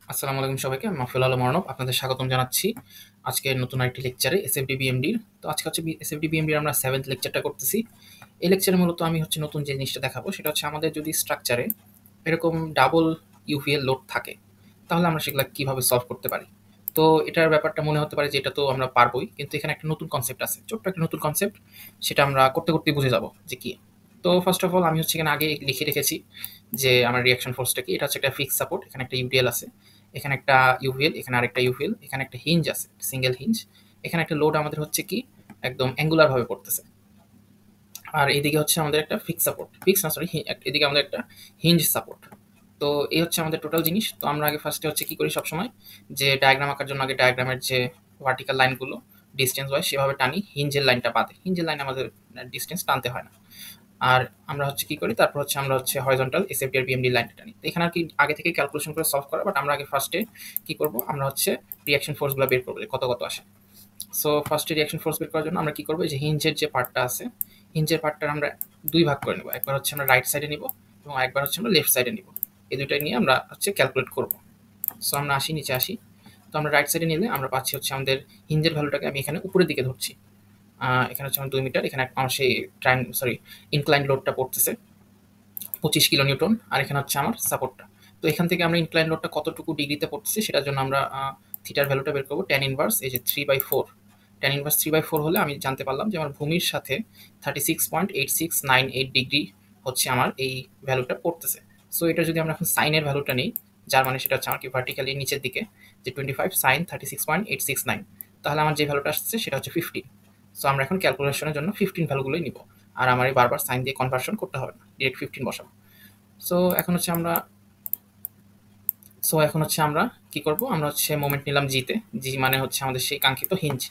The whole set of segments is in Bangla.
আসসালামু আলাইকুম সবাইকে। আমি মাহফুজুল আলম অর্ণব। আপনাদের স্বাগতম জানাচ্ছি আজকের নতুন আরেকটি লেকচারে এসএফডি বিএমডির। তো আজকে হচ্ছে এসএফডি বিএমডির আমরা 7th লেকচারটা করতেছি। এই লেকচারে মূলত আমি হচ্ছে নতুন যে জিনিসটা দেখাবো সেটা হচ্ছে আমাদের যদি স্ট্রাকচারে এরকম ডাবল ইউভিএল লোড থাকে তাহলে আমরা সেগুলা কিভাবে সলভ করতে পারি। তো এটার ব্যাপারটা মনে হতে পারে যে এটা তো আমরা পারবোই, কিন্তু এখানে একটা নতুন কনসেপ্ট আছে, ছোট্ট একটা নতুন কনসেপ্ট, সেটা আমরা করতে করতেই বুঝে যাব যে কি। তো ফার্স্ট অফ অল আমি হচ্ছে এখানে আগে লিখে রেখেছি যে আমার রিঅ্যাকশন ফোর্সটা কি। এটা হচ্ছে একটা ফিক্স সাপোর্ট, এখানে একটা ইউডিএল আছে, এখানে একটা ইউভিএল, এখানে আরেকটা ইউভিএল, এখানে একটা হিঞ্জ আছে, সিঙ্গেল হিঞ্জ, এখানে একটা লোড আমাদের হচ্ছে কি একদম অ্যাঙ্গুলার ভাবে পড়তেছে, আর এদিকে হচ্ছে আমাদের একটা ফিক্স সাপোর্ট, ফিক্স না সরি, এদিকে আমাদের একটা হিঞ্জ সাপোর্ট। তো এই হচ্ছে আমাদের টোটাল জিনিস। তো আমরা আগে ফার্স্টে হচ্ছে কি করি সবসময়, যে ডায়াগ্রাম আঁকার জন্য আগে ডায়াগ্রামের যে ভার্টিক্যাল লাইনগুলো ডিস্টেন্স ওয়াইজ সেভাবে টানি, হিঞ্জের লাইনটা বাদে, হিঞ্জের লাইন আমাদের ডিস্টেন্স টানতে হয় না। আর আমরা হচ্ছে কি করি, তারপর হচ্ছে আমরা হচ্ছে হরিজন্টাল এসএফডি আর বিএমডি লাইনটা টানি। তো এখানে আর কি আগে থেকে ক্যালকুলেশন করে সলভ করা, বাট আমরা আগে ফার্স্টে কি করব, আমরা হচ্ছে রিঅ্যাকশন ফোর্সগুলো বের করবো যে কত কত আসে। সো ফার্স্টে রিঅ্যাকশন ফোর্স বের করার জন্য আমরা কি করবো, যে হিঞ্জের যে পার্টটা আছে, হিঞ্জের পার্টটা আমরা দুই ভাগ করে নেব। একবার হচ্ছে আমরা রাইট সাইডে নিব এবং একবার হচ্ছে আমরা লেফট সাইডে নিব। এই দুইটাই নিয়ে আমরা হচ্ছে ক্যালকুলেট করব। সো আমরা আসি, নিচে আসি। তো আমরা রাইট সাইডে নিলে আমরা পাচ্ছি হচ্ছে আমাদের হিঞ্জের ভ্যালুটাকে আমি এখানে উপরের দিকে ধরছি। এখানে হচ্ছে আমার 2 মিটার, এখানে আমার সেই ইনক্লাইন লোডটা পড়তেছে 25 কিলো নিউটন, আর এখানে হচ্ছে আমার সাপোর্টটা। তো এখান থেকে আমরা ইনক্লাইন লোডটা কতটুকু ডিগ্রিতে পড়তেছে সেটার জন্য আমরা থিটার ভ্যালুটা বের করবো। ট্যান ইনভার্স এই যে 3/4, ট্যান ইনভার্স 3/4 হলে আমি জানতে পারলাম যে আমার ভূমির সাথে 36.8698 ডিগ্রি হচ্ছে আমার এই ভ্যালুটা পড়তেছে। সো এটা যদি আমরা এখন সাইনের ভ্যালুটা নিই, যার মানে সেটা হচ্ছে আমার কি ভার্টিক্যালি নিচের দিকে, যে 25 সাইন 36.869, তাহলে আমার যে ভ্যালুটা আসছে সেটা হচ্ছে 15। সো আমরা এখন ক্যালকুলেশনের জন্য 15 ভ্যালুগুলোই নিব, আর আমার এই বারবার সাইন দিয়ে কনভার্সন করতে হবে না, ডিরেক্ট 15 বসাবো। সো এখন হচ্ছে আমরা সো এখন হচ্ছে আমরা কি করব, আমরা হচ্ছে মোমেন্ট নিলাম জিতে। জি মানে হচ্ছে আমাদের সেই কাঙ্ক্ষিত হিঞ্জ,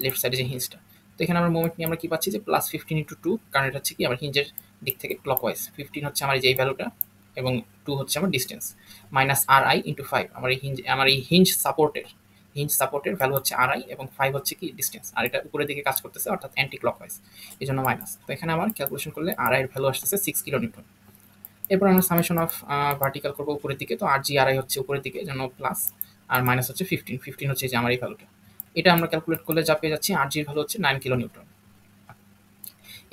লেফট সাইডে যে হিঞ্জটা। তো এখানে আমরা মোমেন্ট নিয়ে আমরা কি পাচ্ছি, যে +15 × 2, কারণ এটা হচ্ছে কি আমার হিঞ্জের দিক থেকে ক্লকওয়াইজ। 15 হচ্ছে আমার যে ভ্যালুটা এবং 2 হচ্ছে আমার ডিস্টেন্স, মাইনাস RI × 5। আমার এই হিঞ্জ সাপোর্টের ভ্যালু হচ্ছে RI এবং 5 হচ্ছে কি ডিস্টেন্স, আর এটা উপরের দিকে কাজ করতেছে অর্থাৎ অ্যান্টি ক্লকওয়াইজ, এই জন্য মাইনাস। তো এখানে আমার ক্যালকুলেশন করলে RI এর ভ্যালু আসতেছে 6 কিলো নিউটন। এরপর আমরা সামেশন অফ ভার্টিক্যাল করবো উপরের দিকে। তো RG/RI হচ্ছে উপরের দিকে জন্য প্লাস, আর মাইনাস হচ্ছে 15 হচ্ছে যে আমার এই ভ্যালুটা। এটা আমরা ক্যালকুলেট করলে যা পেয়ে যাচ্ছি, RG এর ভ্যালু হচ্ছে 9 কিলো নিউটন।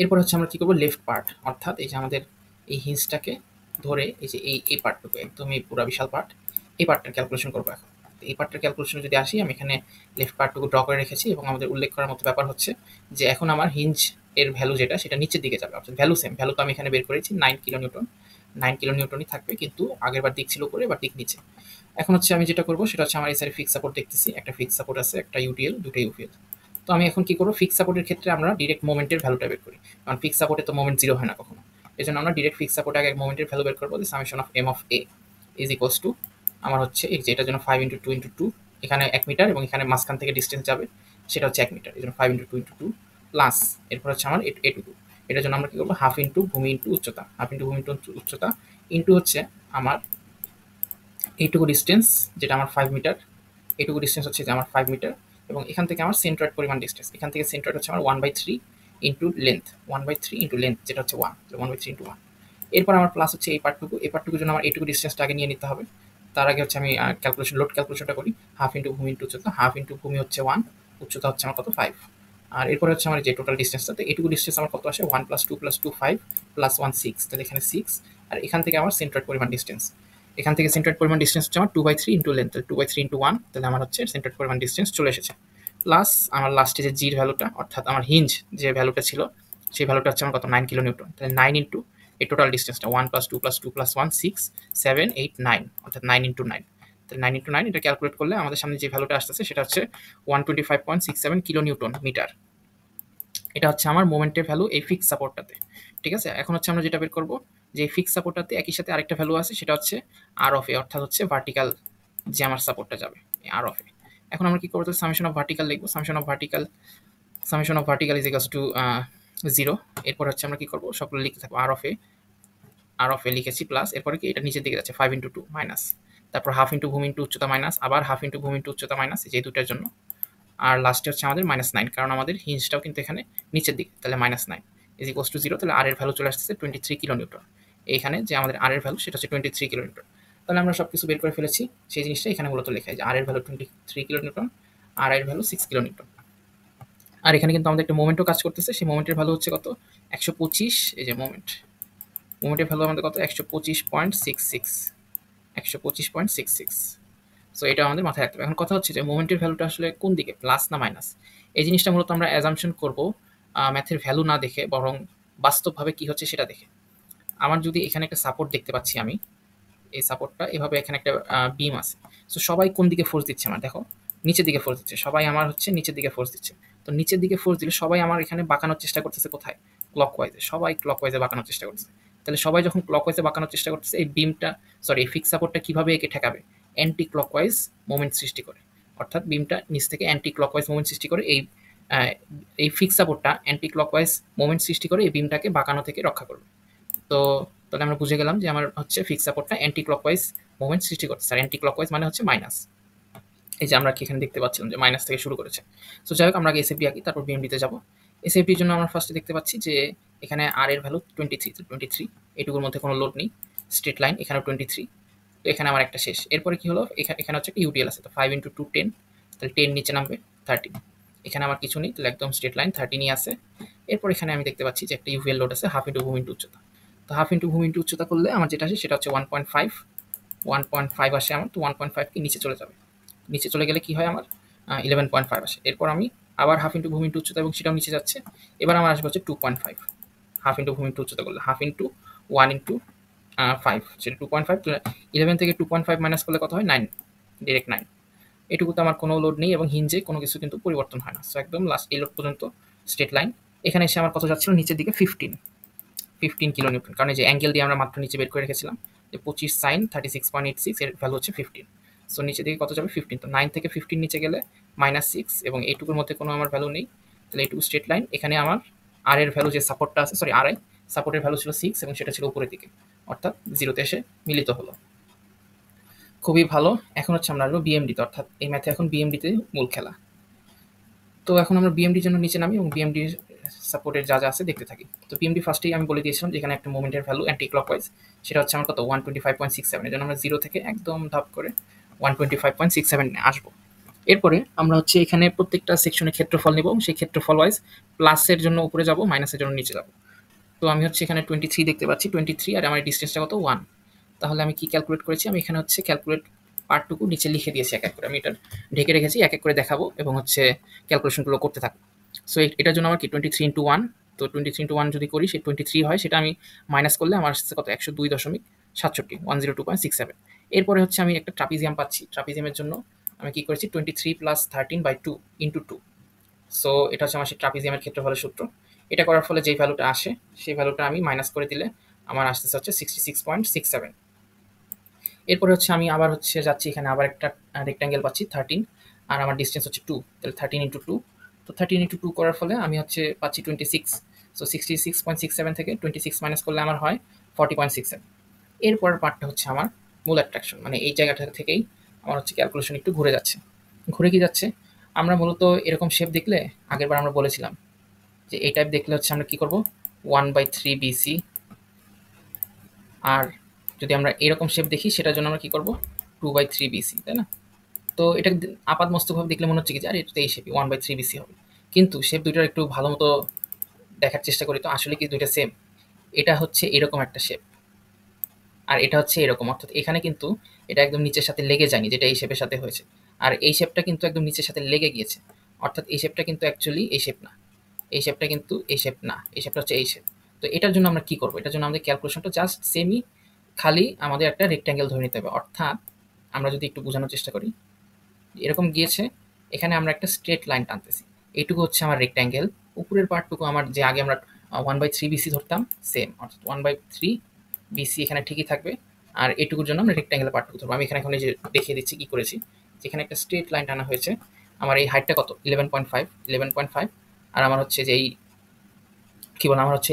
এরপর হচ্ছে আমরা কি করবো, লেফট পার্ট অর্থাৎ এই যে আমাদের এই হিঞ্জটাকে ধরে এই যে এই পার্টটুকু একদম এই পুরো বিশাল পার্ট, এই পার্টটার ক্যালকুলেশন করবো এখন। তো এই পার্টটার ক্যালকুলেশনে যদি আসি, আমি এখানে লেফট পার্টটুকু ড্র করে রেখেছি এবং আমাদের উল্লেখ করার মতো ব্যাপার হচ্ছে যে এখন আমার হিঞ্জ এর ভ্যালু যেটা সেটা নিচের দিকে যাবে, অর্থাৎ ভ্যালু সেম, ভ্যালু তো আমি এখানে বের করেছি 9 কিলো নিউটন, 9 কিলো নিউটনই থাকবে, কিন্তু আগের বার দিক ছিল উপরে, এবার দিক নিচে। এখন হচ্ছে আমি যেটা করবো সেটা হচ্ছে আমার এই সাইডে ফিক্স সাপোর্ট দেখতেছি, একটা ফিক্স সাপোর্ট আছে, একটা ইউটিএল, দুটো ইউপিএল। তো আমি এখন কি করবো, ফিক্স সাপোর্টের ক্ষেত্রে আমরা ডিরেক্ট মোমেন্টের ভ্যালুটা বের করি, কারণ ফিক্স সাপোর্টে তো মোমেন্ট জিরো হয় না কখনো। এই জন্য আমরা ডিরেক্ট ফিক্স সাপোর্টে আগে মোমেন্টের ভ্যালু বের করবো, summation of m of a is equals to আমার হচ্ছে এই যে এটার জন্য 5 × 2 × 2, এখানে 1 মিটার এবং এখানে মাঝখান থেকে ডিস্টেন্স যাবে সেটা হচ্ছে 1 মিটার, এই জন্য 5 × 2 × 2 প্লাস, এরপর হচ্ছে আমার এটুকু। এটার জন্য আমরা কি করবো, হাফ ইন্টু ভূমি ইন্টু উচ্চতা, হাফ ইন্টু ভূমি ইন্টু উচ্চতা ইন্টু হচ্ছে আমার এইটুকু ডিস্টেন্স, যেটা আমার 5 মিটার, এইটুকু ডিস্টেন্স হচ্ছে যে আমার 5 মিটার, এবং এখান থেকে আমার সেন্ট্রয়েড পরিমাণ ডিস্টেন্স, এখান থেকে সেন্ট্রয়েড হচ্ছে আমার 1/3 ইন্টু লেন্থ, 1/3 ইন্টু লেন্থ যেটা হচ্ছে 1, 1/3 ইন্টু 1। এরপর আমার প্লাস হচ্ছে এই পার্টটুকু, এই পার্টটুকুর জন্য আমার এইটুকু ডিস্টেন্সটা আগে নিয়ে নিতে হবে। তার আগে হচ্ছে আমি লোড ক্যালকুলেশনটা করি, হাফ ইন্টু ভূমি ইন্টু উচ্চতা, হাফ ইন্টু ভূমি হচ্ছে 1, উচ্চতা হচ্ছে আমার কত 5, আর এরপরে হচ্ছে আমার যে টোটাল ডিস্টেন্সটা, তো এইটুকু ডিস্টেন্স আমার কত আসে, 1 + 2 + 2 5 + 1 6, তাহলে এখানে 6, আর এখান থেকে আমার সেন্ট্রয়েড পরিমাণ ডিস্টেন্স, এখান থেকে সেন্টার পরিমাণ ডিস্টেন্স হচ্ছে আমার 2/3 ইন্টু লেন্থ, 2/3 ইন্টু 1, তাহলে আমার হচ্ছে সেন্টার পরিমাণ ডিস্টেন্স চলে এসেছে। প্লাস আমার লাস্টে যে জির ভ্যালুটা, অর্থাৎ আমার হিঞ্জ যে ভ্যালুটা ছিল সেই ভ্যালুটা হচ্ছে আমার কত, 9 কিলো নিউটন, তাহলে 9 ইন্টু এই টোটাল ডিস্টেন্সটা 1 + 2 + 2 + 1 6 7 8 9, অর্থাৎ 9 ইন্টু 9, তাহলে 9 ইন্টু 9 এটা ক্যালকুলেট করলে আমাদের সামনে যে ভ্যালুটা আসতেছে সেটা হচ্ছে 125.67 কিলো নিউটন মিটার। এটা হচ্ছে আমার মোমেন্টের ভ্যালু এই ফিক্স সাপোর্টটাতে। ঠিক আছে, এখন হচ্ছে আমরা যেটা বের করবো, যে ফিক্স সাপোর্টটাতে একই সাথে আরেকটা ভ্যালু আছে, সেটা হচ্ছে আর অফ এ, অর্থাৎ হচ্ছে ভার্টিক্যাল যে আমার সাপোর্টটা যাবে আর অফ এ। এখন আমরা কি করবো, সামেশন অফ ভার্টিক্যাল লিখবো, summation of vertical is equals two 0। এরপর হচ্ছে আমরা কি করবো, সবগুলো লিখতে থাকবো, আর অফ এ লিখেছি প্লাস, এরপরে কি এটা নিচের দিকে যাচ্ছে 5 × 2 মাইনাস, তারপর হাফ ইন্টু ভূমি ইন্টু উচ্চতা মাইনাস, আবার হাফ ইন্টু ভূমি ইন্টু উচ্চতা মাইনাস, যে দুটার জন্য, আর লাস্টে হচ্ছে আমাদের -9, কারণ আমাদের হিঞ্জটাও কিন্তু এখানে নিচের দিকে, তাহলে -9 ইজ ইকুয়ালস টু 0, তাহলে আর এর ভ্যালু চলে আসছে 23 কিলো নিউটন। এইখানে যে আমাদের আর এর ভ্যালু সেটা হচ্ছে 23 কিলো নিউটন। তাহলে আমরা সব কিছু বের করে ফেলেছি, সেই জিনিসটা এখানে মূলত লেখা যে আর এর ভ্যালু 23 কিলো নিউটন, আর এর ভ্যালু 6 কিলো নিউটন। আর এখানে কিন্তু আমাদের একটা মোমেন্টও কাজ করতেছে, সেই মোমেন্টের ভ্যালু হচ্ছে কত 125, এই যে মোমেন্টের ভ্যালু আমাদের কত 125.66, 125.66। সো এটা আমাদের মাথায় রাখতে হবে। এখন কথা হচ্ছে যে মোমেন্টের ভ্যালুটা আসলে কোন দিকে, প্লাস না মাইনাস, এই জিনিসটা মূলত আমরা অ্যাজাম্পশন করব ম্যাথের ভ্যালু না দেখে, বরং বাস্তবভাবে কি হচ্ছে সেটা দেখে। আমার যদি এখানে একটা সাপোর্ট দেখতে পাচ্ছি আমি, এই সাপোর্টটা এভাবে এখানে একটা বিম আছে, সো সবাই কোন দিকে ফোর্স দিচ্ছে আমার দেখো, নিচের দিকে ফোর্স দিচ্ছে, সবাই আমার হচ্ছে নিচের দিকে ফোর্স দিচ্ছে। তো নিচের দিকে ফোর্স দিলে সবাই আমার এখানে বাঁকানোর চেষ্টা করতেছে কোথায়, ক্লকওয়াইজে, সবাই ক্লকওয়াইজে বাঁকানোর চেষ্টা করছে। তাহলে সবাই যখন ক্লকওয়াইজে বাঁকানোর চেষ্টা করতেছে, এই বিমটা এই ফিক্স সাপোর্টটা কিভাবে একে ঠেকাবে, অ্যান্টি ক্লকওয়াইজ মোমেন্ট সৃষ্টি করে, অর্থাৎ বিমটা নিচ থেকে অ্যান্টি ক্লকওয়াইজ মোমেন্ট সৃষ্টি করে, এই ফিক্স সাপোর্টটা অ্যান্টি ক্লকওয়াইজ মোমেন্ট সৃষ্টি করে এই বিমটাকে বাঁকানো থেকে রক্ষা করবে। তো তাহলে আমরা বুঝে গেলাম যে আমার হচ্ছে ফিক্স সাপোর্টটা অ্যান্টি ক্লকওয়াইজ মুভমেন্ট সৃষ্টি করছে, আর অ্যান্টি ক্লকওয়াইজ মানে হচ্ছে মাইনাস। এই যে আমরা কি এখানে দেখতে পাচ্ছিলাম যে মাইনাস থেকে শুরু করেছে। সো যাই হোক, আমরা আগে এসএফডি আঁকি, তারপর বিএমডিতে যাব। এসএফডির জন্য আমরা ফার্স্টে দেখতে পাচ্ছি যে এখানে আর এর ভ্যালু 23, এটুকুর মধ্যে কোনো লোড নেই, স্ট্রেট লাইন, এখানেও 23। তো এখানে আমার একটা শেষ। এরপরে কি হলো, এখানে হচ্ছে একটা ইউটিএল আছে, তো 5 × 2 10, তাহলে 10 নিচে নামবে 13। এখানে আমার কিছু নেই, তাহলে একদম স্ট্রেট লাইন 13ই আছে। এরপর এখানে আমি দেখতে পাচ্ছি যে একটা ইউভিএল লোড আছে, হাফ ইন্টু ভূমি ইন্টু উচ্চতা। তো হাফ ইন্টু ভূমি ইন্টু উচ্চতা করলে আমার যেটা আসে সেটা হচ্ছে 1.5 আসে আমার। তো 1.5 কি নিচে চলে যাবে, নিচে চলে গেলে কি হয় আমার 11.5 আসে। এরপর আমি আবার হাফ ইন্টু ভূমি ইন্টু উচ্চতা, এবং সেটাও নিচে যাচ্ছে। এবার আমার আসবে হচ্ছে 2.5, হাফ ইন্টু ভূমি ইন্টু উচ্চতা করলে হাফ ইন্টু 1 × 5, সেটা 2.5। 11 থেকে 2.5 মাইনাস করলে কত হয়, 9, ডিরেক্ট 9। এটুকুতে আমার কোনো লোড নেই এবং হিঞ্জে কোনো কিছু কিন্তু পরিবর্তন হয় না। সো একদম লাস্ট এই লোড পর্যন্ত স্ট্রেট লাইন। এখানে এসে আমার কত যাচ্ছিল, নিচের দিকে 15 কিলো নিউটন, কারণ এই যে অ্যাঙ্গেল দিয়ে আমরা মাত্র নিচে বের করে রেখেছিলাম যে 25 sin 36.86, এর ভ্যালু হচ্ছে 15। সো নিচের দিকে কত যাবে 15। তো 9 থেকে 15 নিচে গেলে -6, এবং এইটুকুর মধ্যে কোনো আমার ভ্যালু নেই, তাহলে এইটুকু স্ট্রেট লাইন। এখানে আমার আর এর ভ্যালু যে সাপোর্টটা আছে, আর আই সাপোর্টের ভ্যালু ছিল 6, এবং সেটা ছিল উপরের দিকে, অর্থাৎ 0তে এসে মিলিত হলো। খুবই ভালো। এখন হচ্ছে আমরা আসবো বিএমডিতে, অর্থাৎ এই ম্যাথে এখন বিএমডিতে মূল খেলা। তো এখন আমরা বিএমডির জন্য নিচে নামি এবং বিএমডির সাপোর্টের যা যা আছে দেখতে থাকি। তো বিএমডি ফার্স্টেই আমি বলে দিয়েছিলাম যে এখানে একটা মোমেন্টের ভ্যালু অ্যান্টি ক্লকওয়াইজ, সেটা হচ্ছে আমার কত 125.67। এর জন্য আমরা 0 থেকে একদম ধাপ করে 125.67 আসবো। এরপরে আমরা হচ্ছে এখানে প্রত্যেকটা সেকশনে ক্ষেত্রফল নেব, এবং সেই ক্ষেত্রফল ওয়াইজ প্লাসের জন্য উপরে যাব, মাইনাসের জন্য নিচে যাব। তো আমি হচ্ছে এখানে 23 দেখতে পাচ্ছি, 23, আর আমার ডিস্টেন্সটা কত 1। তাহলে আমি কি ক্যালকুলেট করেছি, আমি এখানে হচ্ছে ক্যালকুলেট পার্টটুকু নিচে লিখে দিয়েছি এক এক করে, আমি এটা ঢেকে রেখেছি, এক এক করে দেখাবো এবং হচ্ছে ক্যালকুলেশনগুলো করতে থাকবো। সো এটার জন্য আমার কি 23 × 1, তো 23 × 1 যদি করি সে 23 হয়, সেটা আমি মাইনাস করলে আমার আসছে কত 102.67, 102.67। এরপরে হচ্ছে আমি একটা ট্রাপিজিয়াম পাচ্ছি, ট্রাপিজিয়ামের জন্য আমি কি করেছি 23 + 13/2 × 2। সো এটা হচ্ছে আমার সেই ট্রাপিজিয়ামের ক্ষেত্রফলের সূত্র। এটা করার ফলে যেই ভ্যালুটা আসে সেই ভ্যালুটা আমি মাইনাস করে দিলে আমার আসতেছে হচ্ছে 66.67। এরপরে হচ্ছে আমি আবার হচ্ছে যাচ্ছি, এখানে আবার একটা রেক্ট্যাঙ্গেল পাচ্ছি 13, আর আমার ডিস্টেন্স হচ্ছে 2, তাহলে 13 × 2। তো 13 × 2 করার ফলে আমি হচ্ছে পাচ্ছি 26। সো 66.67 থেকে 26 মাইনাস করলে আমার হয় 40.67। এরপরের পার্টটা হচ্ছে আমার মূল অ্যাট্রাকশন, মানে এই জায়গাটা থেকেই আমার হচ্ছে ক্যালকুলেশন একটু ঘুরে যাচ্ছে। ঘুরে কি যাচ্ছে, আমরা মূলত এরকম শেপ দেখলে, আগেরবার আমরা বলেছিলাম যে এই টাইপ দেখলে হচ্ছে আমরা কি করব 1/3 BC, আর যদি আমরা এরকম শেপ দেখি সেটার জন্য আমরা কি করব 2/3 BC, তাই না? তো এটা আপাত মস্তকভাবে দেখলে মনে হচ্ছে কি যে আর এটা এই শেপই 1/3 BC হবে, কিন্তু শেপ দুইটার একটু ভালো মতো দেখার চেষ্টা করি, তো আসলে কি দুইটা সেম। এটা হচ্ছে এরকম একটা শেপ, আর এটা হচ্ছে এরকম, অর্থাৎ এখানে কিন্তু এটা একদম নিচের সাথে লেগে যায়নি, যেটা এই শেপের সাথে হয়েছে। আর এই শেপটা কিন্তু একদম নিচের সাথে লেগে গিয়েছে, অর্থাৎ এই শেপটা কিন্তু অ্যাকচুয়ালি এই শেপ না, এই শেপটা কিন্তু এই শেপ না, এই শেপটা হচ্ছে এই শেপ। তো এটার জন্য আমরা কি করব, এটার জন্য আমাদের ক্যালকুলেশনটা জাস্ট সেমই, খালি আমাদের একটা রেক্ট্যাঙ্গেল ধরে নিতে হবে। অর্থাৎ আমরা যদি একটু বোঝানোর চেষ্টা করি, এরকম গিয়েছে, এখানে আমরা একটা স্ট্রেট লাইন টানতেছি, এইটুকু হচ্ছে আমার রেক্ট্যাঙ্গেল। উপরের পার্টটুকু আমার যে আগে আমরা 1/3 BC ধরতাম, সেম, অর্থাৎ 1/3 BC এখানে ঠিকই থাকবে। আর এটুকুর জন্য আমরা রেক্ট্যাঙ্গেলের পার্টটুকু ধরবো। আমি এখানে এখন এই যে দেখিয়ে দিচ্ছি কি করেছি, যেখানে একটা স্ট্রেট লাইন টানা হয়েছে। আমার এই হাইটটা কত 11.5, আর আমার হচ্ছে যে এই কি বলে আমার হচ্ছে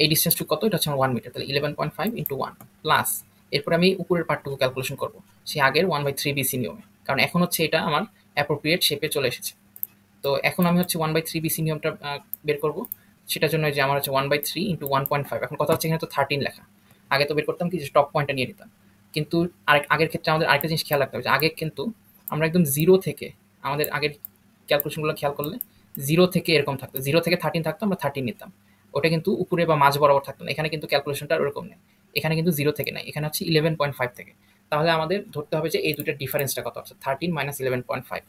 এই ডিস্টেন্সটুকু কত, এটা হচ্ছে আমার 1 মিটার, তাহলে 11.5 × 1 প্লাস, এরপর আমি উপরের পার্টটুকু ক্যালকুলেশন করবো সেই আগের 1/3 BC নিয়মে, কারণ এখন হচ্ছে এটা আমার অ্যাপ্রোপ্রিয়েট শেপে চলে এসেছে। তো এখন আমি হচ্ছে 1/3 BC নিয়মটা বের করব, সেটার জন্য যে আমার হচ্ছে 1/3 × 1.5। এখন কথা হচ্ছে এখানে তো 13 লেখা, আগে তো বের করতাম কি যে টপ পয়েন্টটা নিয়ে নিতাম, কিন্তু আগের ক্ষেত্রে আমাদের আরেকটা জিনিস খেয়াল রাখতে হবে যে আগে কিন্তু আমরা একদম জিরো থেকে আমাদের আগের ক্যালকুলেশনগুলো খেয়াল করলে জিরো থেকে এরকম থাকতো, জিরো থেকে 13 থাকতো, আমরা 13 নিতাম। ওটা কিন্তু উপরে বা মাঝ বরাবর থাকতো না। এখানে কিন্তু ক্যালকুলেশনটা ওরকম নেই। এখানে কিন্তু জিরো থেকে নাই, এখানে হচ্ছে 11.5 থেকে। তাহলে আমাদের ধরতে হবে যে এই দুইটার ডিফারেন্সটা কত, অর্থাৎ 13 মাইনাস 11.5।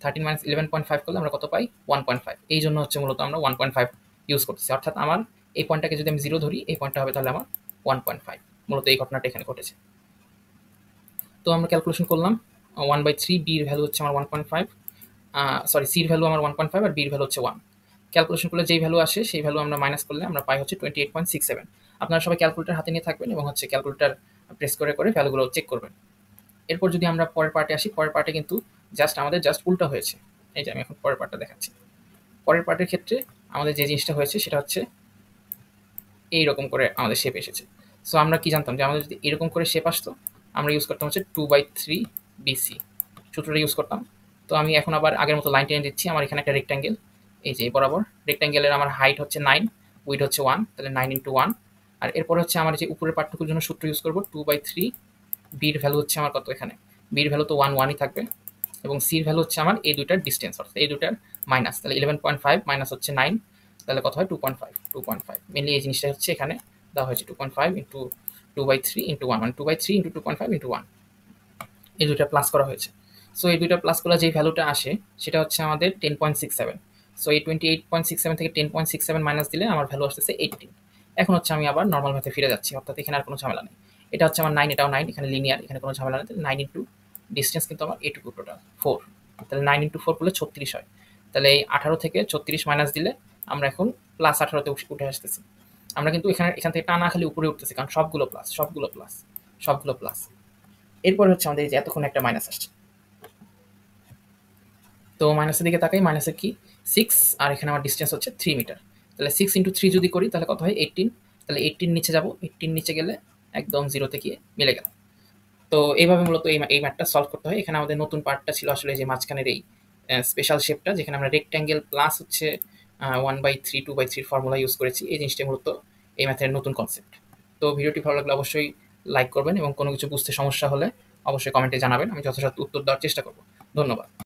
13 মাইনাস 11.5 করলে আমরা কত পাই? 1.5। এই জন্য হচ্ছে মূলত আমরা 1.5 ইউজ করতেছি। অর্থাৎ আমার এই পয়েন্টটাকে যদি আমি জিরো ধরি, এই পয়েন্টটা হবে তাহলে আমার 1.5। মূলত এই ঘটনাটা এখানে ঘটেছে। তো আমরা ক্যালকুলেশন করলাম 1/3, বির ভ্যালু হচ্ছে আমার 1.5, সরি সির ভ্যালু আমার 1.5 আর বির ভ্যালু হচ্ছে 1। ক্যালকুলেশন করলে যেই ভ্যালু আসে সেই ভ্যালু আমরা মাইনাস করলে আমরা পাই হচ্ছে 28.67। আপনারা সবাই ক্যালকুলেটার হাতে নিয়ে থাকবেন এবং হচ্ছে ক্যালকুলেটার প্রেস করে করে ভ্যালুগুলো চেক করবেন। এরপর যদি আমরা পরের পার্টে আসি, পরের পার্টে কিন্তু আমাদের জাস্ট উল্টা হয়েছে। এই যে আমি এখন পরের পার্টটা দেখাচ্ছি। পরের পার্টের ক্ষেত্রে আমাদের যে জিনিসটা হয়েছে সেটা হচ্ছে এইরকম করে আমাদের শেপ এসেছে। সো আমরা কি জানতাম যে আমাদের যদি এরকম করে শেপ আসতো, আমরা ইউজ করতাম হচ্ছে 2/3 BC সূত্রটা ইউজ করতাম। তো আমি এখন আবার আগের মতো লাইন টেনে দিচ্ছি। আমার এখানে একটা রেক্ট্যাঙ্গেল, এই যে বরাবর রেক্ট্যাঙ্গেলের আমার হাইট হচ্ছে 9, উইড হচ্ছে 1, তাহলে 9 × 1। আর এরপরে হচ্ছে আমার যে উপরের পার্টটুকুর জন্য সূত্র ইউজ করবো 2/3, বির ভ্যালু হচ্ছে আমার কত, এখানে বির ভ্যালু তো 1 থাকবে, এবং সির ভ্যালু হচ্ছে আমার এই দুইটার ডিস্টেন্স, অর্থাৎ এই দুইটার মাইনাস। তাহলে 11.5 মাইনাস হচ্ছে 9, তাহলে কত হয়? 2.5। মেনলি এই জিনিসটা হচ্ছে এখানে দেওয়া হয়েছে 2.5 ইন্টু 2/3 ইন্টু 1, মানে 2/3 ইন্টু 2.5 ইন্টু 1, এই দুইটা প্লাস করা হয়েছে। সো এই দুইটা প্লাস করলে যে ভ্যালুটা আসে সেটা হচ্ছে আমাদের 10.67। সো এই 28.67 থেকে 10.67 মাইনাস দিলে আমার ভ্যালু আসতেছে 18। এখন হচ্ছে আমি আবার নর্মাল ম্যাথে ফিরে যাচ্ছি, অর্থাৎ এখানে আর কোনো ঝামেলা নেই। এটা হচ্ছে আমার 9, এটাও 9, এখানে লিনিয়ার, এখানে কোনো ঝামেলা নেই। 9 ইন্টু ডিস্টেন্স কিন্তু আমার এটুকু টোটাল 4, তাহলে 9 ইন্টু 4 করলে 36 হয়। তাহলে এই 18 থেকে 36 মাইনাস দিলে আমরা এখন প্লাস 18তে উঠে আসতেছি। আমরা কিন্তু এখান থেকে টানা খালি উপরে উঠতেছি, কারণ সবগুলো প্লাস, সবগুলো প্লাস, সবগুলো প্লাস। এরপর হচ্ছে আমাদের এই যে এতক্ষণ একটা মাইনাস আসছে, তো মাইনাসের দিকে তাকাই, মাইনাসের কি 6, আর এখানে আমার ডিস্টেন্স হচ্ছে 3 মিটার। তাহলে 6 ইন্টু 3 যদি করি তাহলে কত হয়? 18। তাহলে 18 নিচে যাব, 18 নিচে গেলে একদম জিরোতে গিয়ে মিলে গেল। তো এইভাবে মূলত এই ম্যাথটা সলভ করতে হয়। এখানে আমাদের নতুন পার্টটা ছিল আসলে যে মাঝখানের এই স্পেশাল শেপটা, যেখানে আমরা রেক্ট্যাঙ্গেল প্লাস হচ্ছে 1/3 2/3 ফর্মুলা ইউজ করেছি। এই জিনিসটা মূলত এই ম্যাথের নতুন কনসেপ্ট। তো ভিডিওটি ভালো লাগলে অবশ্যই লাইক করবেন এবং কোনো কিছু বুঝতে সমস্যা হলে অবশ্যই কমেন্টে জানাবেন, আমি যথাযথ উত্তর দেওয়ার চেষ্টা করব। ধন্যবাদ।